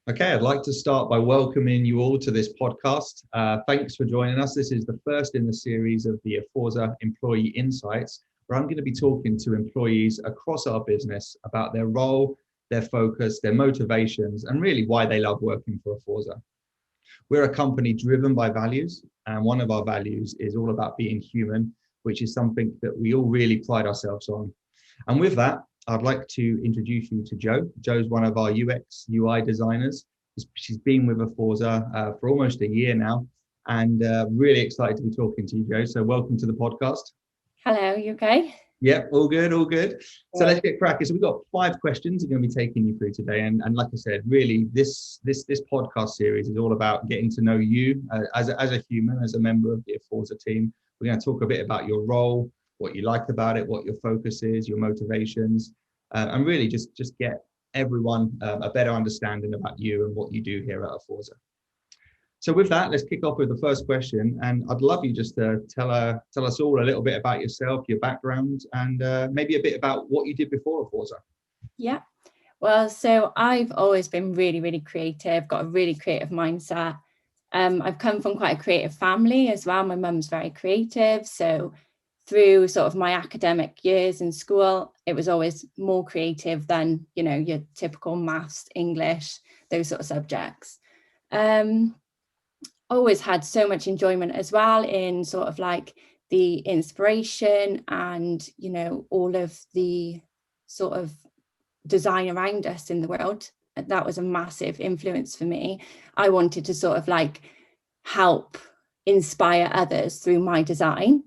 Okay, I'd like to start by welcoming you all to this podcast. Thanks for joining you all to this podcast. Thanks for joining us. This is the first in the series of the Aforza Employee Insights, where I'm going to be talking to employees across our business about their role, their focus, their motivations, and really why they love working for Aforza. We're a company driven by values, and one of our values is all about being human, which is something that we all really pride ourselves on. And with that, I'd like to introduce you to Jo. Jo's one of our UX UI designers. She's been with Aforza for almost a year now, and really excited to be talking to you, Jo. So welcome to the podcast. Hello, you okay? Yeah, all good, all good. So let's get cracking. So we've got 5 questions we're going to be taking you through today. And like I said, really, this podcast series is all about getting to know you as a human, as a member of the Aforza team. We're going to talk a bit about your role, what you like about it, what your focus is, your motivations, and really just get everyone a better understanding about you and what you do here at Aforza. So with that, let's kick off with the first question, and I'd love you just to tell us all a little bit about yourself, your background, and maybe a bit about what you did before Aforza. Yeah, well, so I've always been really, really creative, got a really creative mindset. I've come from quite a creative family as well. My mum's very creative, so through sort of my academic years in school, it was always more creative than, you know, your typical maths, English, those sort of subjects. Always had so much enjoyment as well in sort of like the inspiration and, you know, all of the sort of design around us in the world. That was a massive influence for me. I wanted to sort of like help inspire others through my design.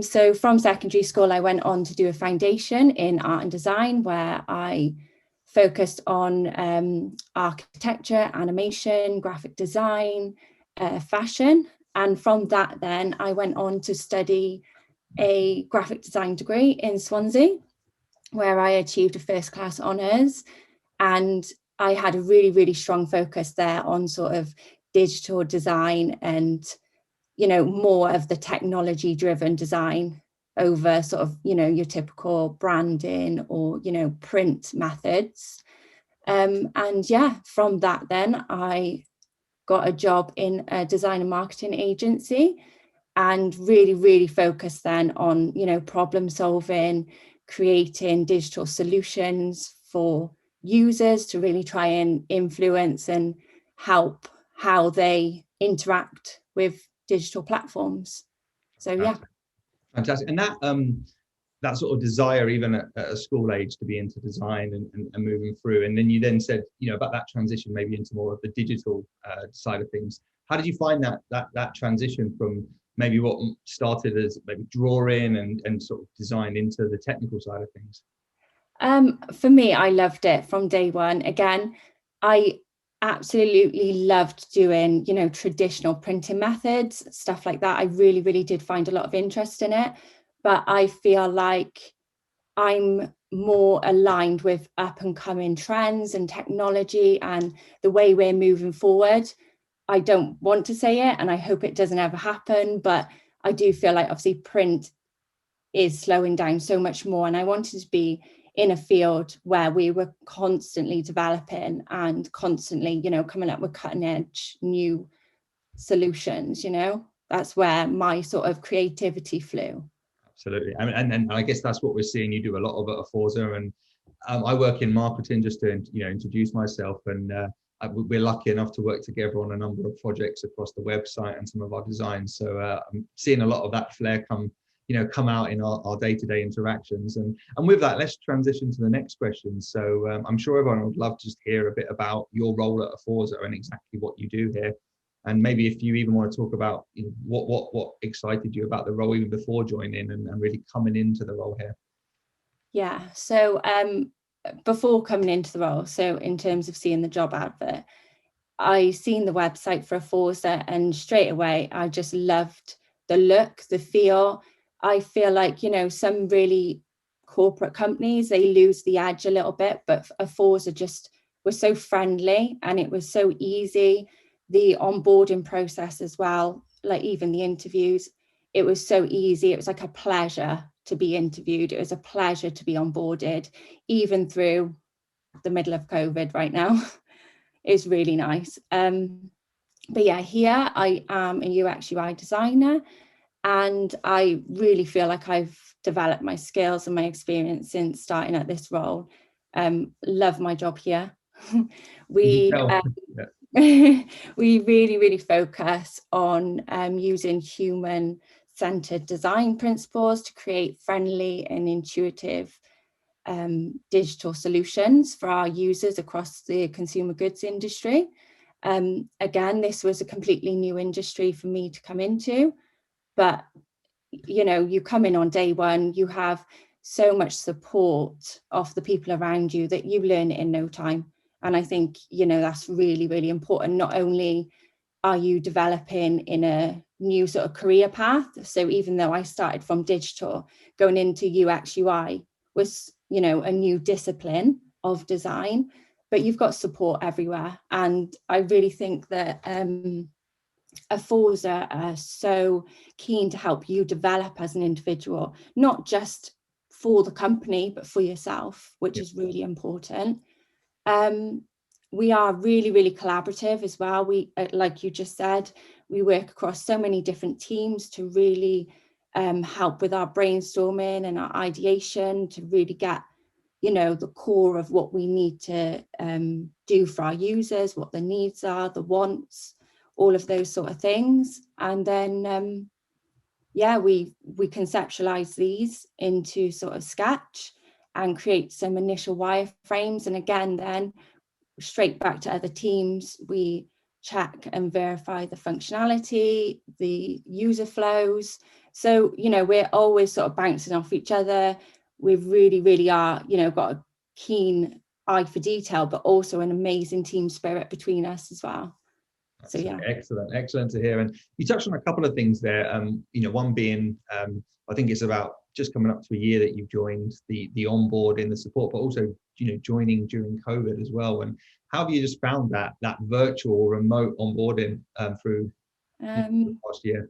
So from secondary school, I went on to do a foundation in art and design where I focused on architecture, animation, graphic design, fashion. And from that, then I went on to study a graphic design degree in Swansea, where I achieved a first class honours. And I had a really, really strong focus there on sort of digital design and, you know, more of the technology driven design over sort of, you know, your typical branding or, you know, print methods. And yeah, from that, then I got a job in a design and marketing agency and really, really focused then on, you know, problem solving, creating digital solutions for users to really try and influence and help how they interact with digital platforms. So yeah. Fantastic. And that sort of desire, even at a school age, to be into design and moving through. And then you then said, you know, about that transition maybe into more of the digital side of things. How did you find that transition from maybe what started as maybe drawing and sort of design into the technical side of things? For me, I loved it from day one. Again, I absolutely loved doing, you know, traditional printing methods, stuff like that. I really, really did find a lot of interest in it. But I feel like I'm more aligned with up and coming trends and technology and the way we're moving forward. I don't want to say it, and I hope it doesn't ever happen, but I do feel like obviously print is slowing down so much more. And I wanted to be in a field where we were constantly developing and constantly, you know, coming up with cutting edge new solutions, you know. That's where my sort of creativity flew. Absolutely. I mean, and I guess that's what we're seeing. You do a lot of it at Aforza, and I work in marketing, just to, you know, introduce myself. And we're lucky enough to work together on a number of projects across the website and some of our designs. So I'm seeing a lot of that flair come out in our day-to-day interactions. And with that, let's transition to the next question. So I'm sure everyone would love to just hear a bit about your role at Aforza and exactly what you do here. And maybe if you even want to talk about, you know, what excited you about the role even before joining and really coming into the role here. Yeah. So before coming into the role, so in terms of seeing the job advert, I seen the website for Aforza and straight away I just loved the look, the feel. I feel like, you know, some really corporate companies, they lose the edge a little bit, but Aforza just was so friendly and it was so easy. The onboarding process as well, like even the interviews, it was so easy. It was like a pleasure to be interviewed. It was a pleasure to be onboarded, even through the middle of COVID right now. is really nice. But yeah, here I am a UX UI designer, and I really feel like I've developed my skills and my experience since starting at this role. Love my job here. we we really focus on using human-centered design principles to create friendly and intuitive digital solutions for our users across the consumer goods industry. Again, this was a completely new industry for me to come into, but you come in on day one, you have so much support of the people around you that you learn it in no time. And I think, that's really important. Not only are you developing in a new sort of career path, so even though I started from digital, going into UX UI was, a new discipline of design, but you've got support everywhere. And I really think that Aforza are so keen to help you develop as an individual, not just for the company, but for yourself, which is really important. We are really collaborative as well. We, like you just said, we work across so many different teams to really help with our brainstorming and our ideation to really get, the core of what we need to do for our users, what the needs are, the wants, all of those sort of things. And then, we conceptualize these into sort of sketch and create some initial wireframes. And again, then straight back to other teams, we check and verify the functionality, the user flows. So, we're always sort of bouncing off each other. We really are, got a keen eye for detail, but also an amazing team spirit between us as well. So yeah. Excellent to hear. And you touched on a couple of things there. One being, I think it's about just coming up to a year that you've joined the onboarding, the support, but also joining during COVID as well. And how have you just found that virtual remote onboarding through the past year?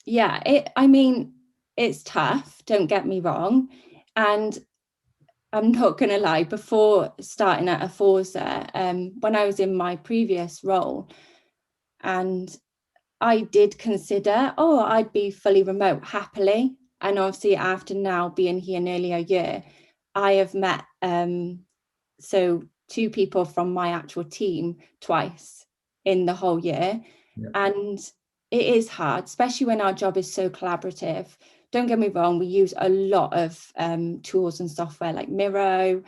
Yeah, it's tough, don't get me wrong. And I'm not going to lie, before starting at Aforza, when I was in my previous role, and I did consider, I'd be fully remote happily. And obviously after now being here nearly a year, I have met two people from my actual team twice in the whole year. Yeah. And it is hard, especially when our job is so collaborative. Don't get me wrong, we use a lot of tools and software like Miro,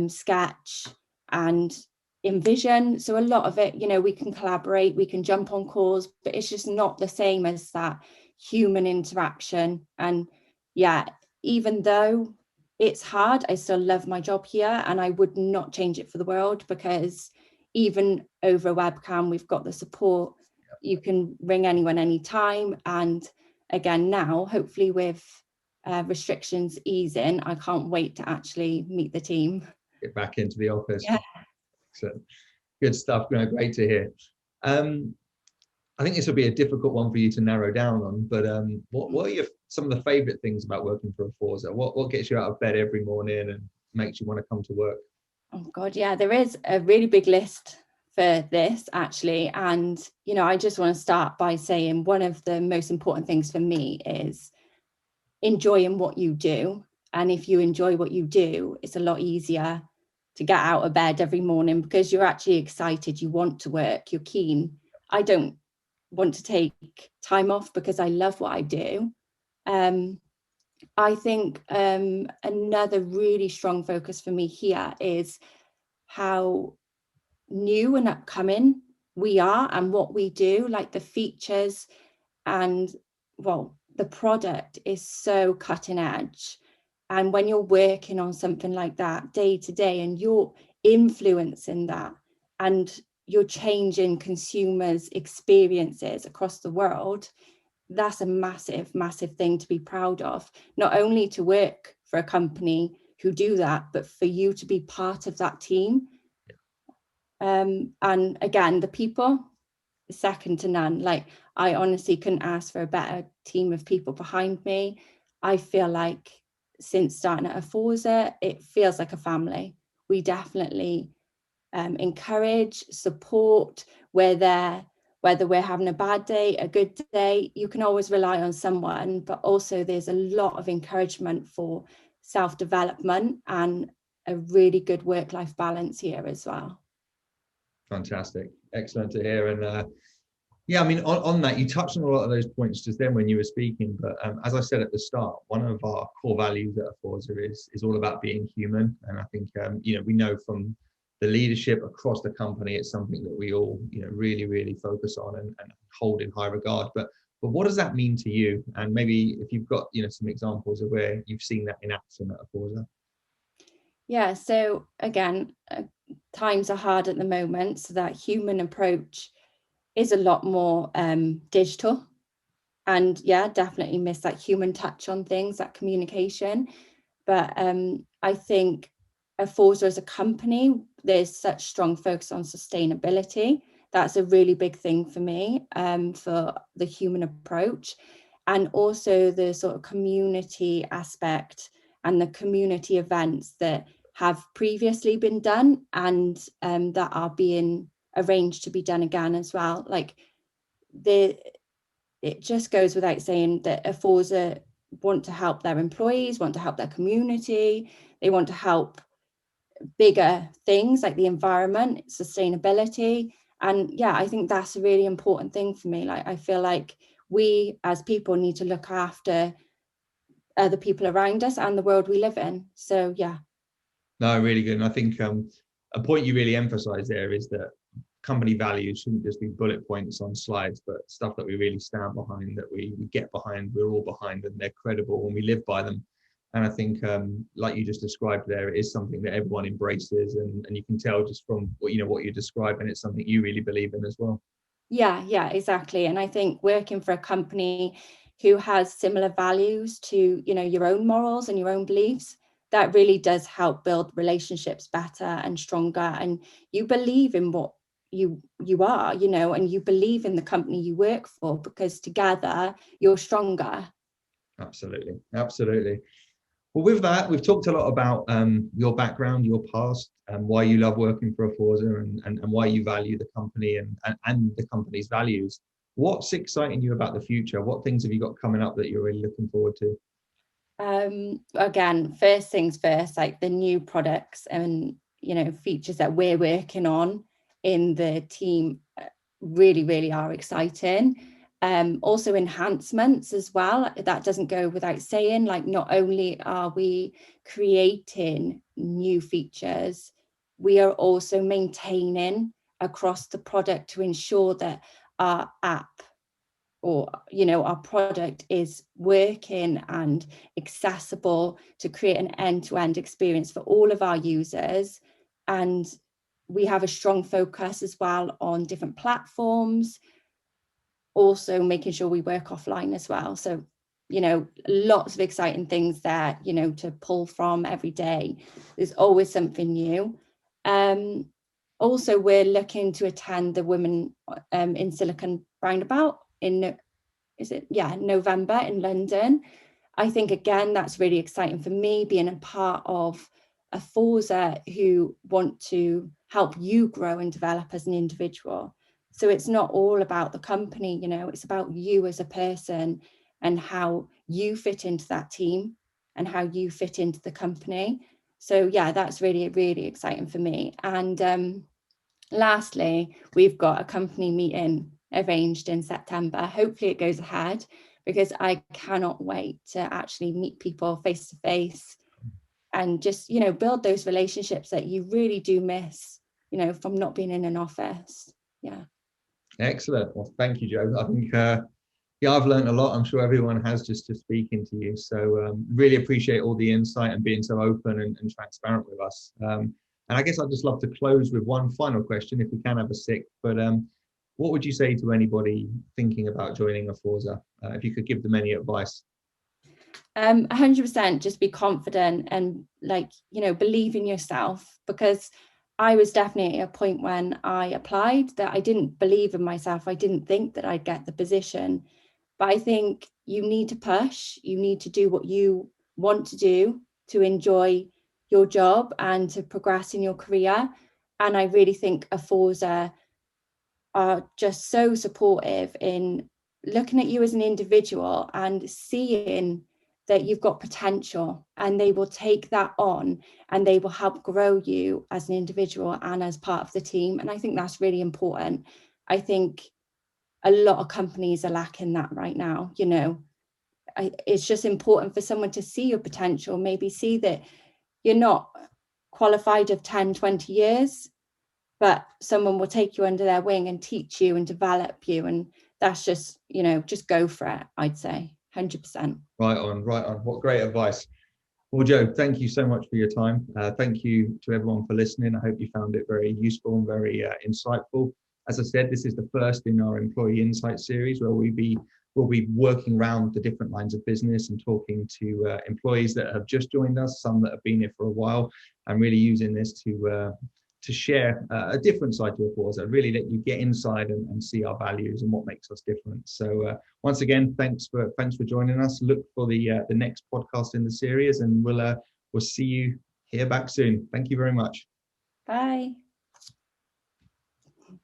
Sketch, and Envision. So a lot of it, we can collaborate, we can jump on calls, but it's just not the same as that human interaction. And yeah, even though it's hard, I still love my job here, and I would not change it for the world, because even over a webcam, we've got the support. You can ring anyone anytime. And again, now, hopefully with restrictions easing, I can't wait to actually meet the team. Get back into the office. Yeah. Excellent. Good stuff. Great to hear. I think this will be a difficult one for you to narrow down on, but what are some of the favorite things about working for Aforza? What gets you out of bed every morning and makes you want to come to work? Oh God, yeah, there is a really big list for this actually. And, I just want to start by saying one of the most important things for me is enjoying what you do. And if you enjoy what you do, it's a lot easier to get out of bed every morning, because you're actually excited, you want to work, you're keen. I don't want to take time off because I love what I do. I think another really strong focus for me here is how new and upcoming we are and what we do, like the features, and the product is so cutting edge. And when you're working on something like that day to day and you're influencing that and you're changing consumers' experiences across the world, that's a massive thing to be proud of. Not only to work for a company who do that, but for you to be part of that team. And again, the people, second to none. Like, I honestly couldn't ask for a better team of people behind me. I feel like since starting at Aforza, it feels like a family. We definitely encourage, support. We're there whether we're having a bad day, a good day. You can always rely on someone, but also there's a lot of encouragement for self-development and a really good work-life balance here as well. Fantastic. Excellent to hear. And yeah, I mean, on that, you touched on a lot of those points just then when you were speaking. But as I said at the start, one of our core values at Aforza is all about being human. And I think, we know from the leadership across the company, it's something that we all, really, really focus on and hold in high regard. But what does that mean to you? And maybe if you've got, some examples of where you've seen that in action at Aforza. Yeah, so again, times are hard at the moment, so that human approach is a lot more digital. And yeah, definitely miss that human touch on things, that communication. But I think Aforza as a company, there's such strong focus on sustainability. That's a really big thing for me, for the human approach. And also the sort of community aspect and the community events that have previously been done and that are being arranged to be done again as well. Like it just goes without saying that Aforza want to help their employees, want to help their community. They want to help bigger things like the environment, sustainability. And yeah, I think that's a really important thing for me. Like, I feel like we as people need to look after other people around us and the world we live in. So yeah. No, really good. And I think a point you really emphasize there is that company values shouldn't just be bullet points on slides, but stuff that we really stand behind, that we get behind, we're all behind, and they're credible and we live by them. And I think, like you just described there, it is something that everyone embraces, and you can tell just from what you're describing, it's something you really believe in as well. Yeah, exactly. And I think working for a company who has similar values to, your own morals and your own beliefs, that really does help build relationships better and stronger. And you believe in what you are, and you believe in the company you work for, because together you're stronger. Absolutely. Well, with that, we've talked a lot about your background, your past, and why you love working for Aforza, and why you value the company and the company's values. What's exciting you about the future? What things have you got coming up that you're really looking forward to? Again, first things first, like the new products and features that we're working on in the team really, really are exciting. Also enhancements as well, that doesn't go without saying. Like, not only are we creating new features, we are also maintaining across the product to ensure that our app or our product is working and accessible to create an end-to-end experience for all of our users. And we have a strong focus as well on different platforms, also making sure we work offline as well. So lots of exciting things there to pull from every day. There's always something new. Also, we're looking to attend the Women in Silicon roundabout in November in London. I think, again, that's really exciting for me, being a part of Aforza who want to help you grow and develop as an individual. So it's not all about the company, it's about you as a person and how you fit into that team and how you fit into the company. So yeah, that's really, really exciting for me. And lastly, we've got a company meeting arranged in September. Hopefully it goes ahead, because I cannot wait to actually meet people face to face and just, build those relationships that you really do miss, from not being in an office. Yeah. Excellent. Well, thank you, Jo. I think, I've learned a lot. I'm sure everyone has, just speaking to you. So really appreciate all the insight and being so open and transparent with us. And I guess I'd just love to close with one final question, if we can have a sec. But what would you say to anybody thinking about joining Aforza, if you could give them any advice? 100%, just be confident and believe in yourself, because I was definitely at a point when I applied that I didn't believe in myself. I didn't think that I'd get the position. But I think you need to push, you need to do what you want to do to enjoy your job and to progress in your career. And I really think Aforza are just so supportive in looking at you as an individual and seeing that you've got potential, and they will take that on and they will help grow you as an individual and as part of the team. And I think that's really important. I think a lot of companies are lacking that right now. You know, it's just important for someone to see your potential, maybe see that you're not qualified of 10, 20 years, but someone will take you under their wing and teach you and develop you. And that's just, you know, just go for it, I'd say. 100%. Right on, right on. What great advice. Well, Joe, thank you so much for your time. Thank you to everyone for listening. I hope you found it very useful and very insightful. As I said, this is the first in our Employee Insight series where we'll be working around the different lines of business and talking to employees that have just joined us, some that have been here for a while, and really using this to share a different side to Aforza, really let you get inside and see our values and what makes us different. So once again, thanks for joining us. Look for the next podcast in the series, and we'll see you here back soon. Thank you very much. Bye.